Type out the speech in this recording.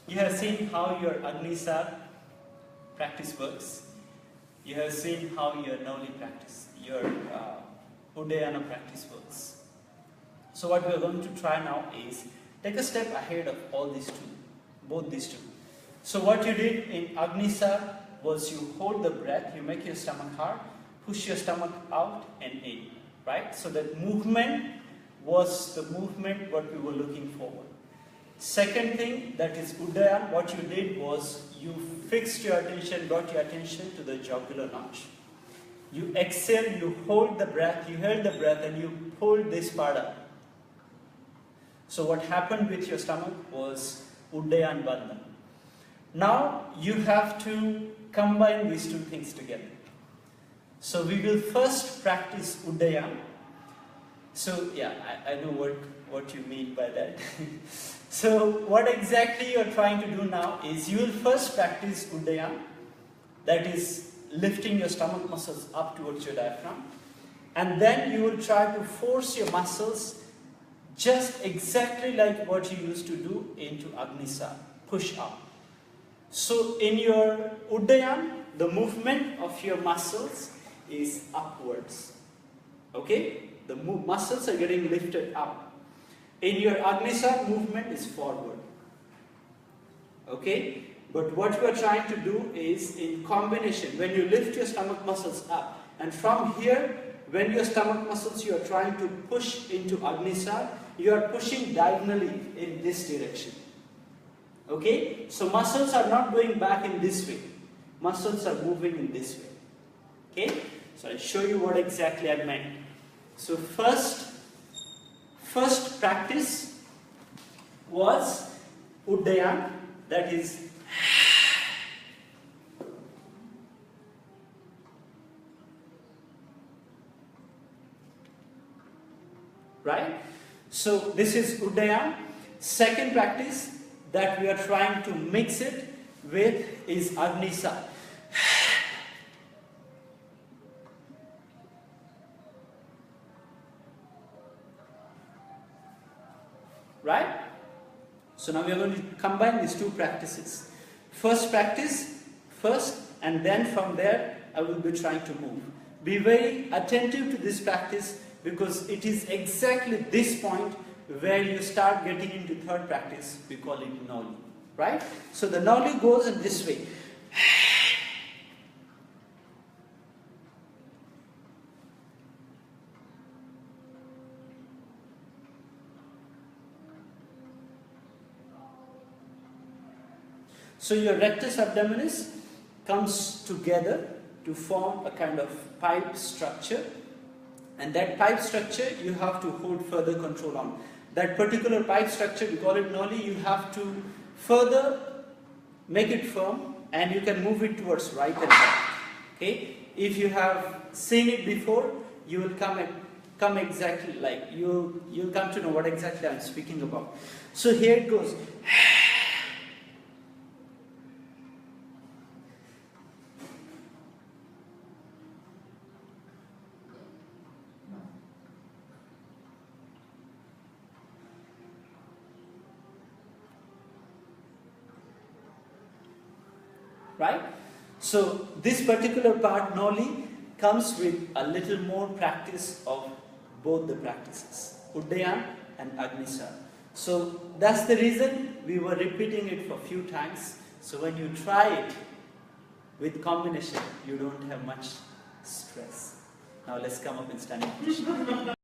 You have seen how your Agnisar practice works. You have seen how your Nauli practice, your Udayana practice works. So what we are going to try now is take a step ahead of all these two, both these two. So what you did in Agnisar was you hold the breath, you make your stomach hard, push your stomach out and in, right? So that movement was the movement what we were looking forward. Second thing, that is Udayan, what you did was you fixed your attention, brought your attention to the jugular notch. You exhale, you hold the breath, you held the breath and you pulled this part up. So what happened with your stomach was Udayan Bandhan. Now you have to combine these two things together. So we will first practice Udayan. So yeah, I know what you mean by that. So what exactly you are trying to do now is you will first practice Udayan, that is lifting your stomach muscles up towards your diaphragm, and then you will try to force your muscles just exactly like what you used to do into Agnisar, push up. So in your Udayan, the movement of your muscles is upwards. Okay? The muscles are getting lifted up. In your Agnisar, movement is forward. Okay? But what we are trying to do is in combination, when you lift your stomach muscles up, and from here, when your stomach muscles you are trying to push into Agnisar, you are pushing diagonally in this direction. Okay? So muscles are not going back in this way. Muscles are moving in this way. Okay? So I'll show you what exactly I meant. So first practice was Udayan, that is right? So this is Udayan. Second practice that we are trying to mix it with is Agnisar. Right? So now we are going to combine these two practices. First practice, first, and then from there I will be trying to move. Be very attentive to this practice because it is exactly this point where you start getting into third practice. We call it Nauli. Right? So the Nauli goes in this way. So your rectus abdominis comes together to form a kind of pipe structure, and that pipe structure you have to hold further control on. That particular pipe structure, we call it Nauli, you have to further make it firm and you can move it towards right and left. Okay? If you have seen it before, you will come exactly like, you'll come to know what exactly I'm speaking about. So here it goes. Right? So this particular part, Nauli, comes with a little more practice of both the practices, Udayan and Agnisar. So that's the reason we were repeating it for a few times. So when you try it with combination, you don't have much stress. Now let's come up in standing position.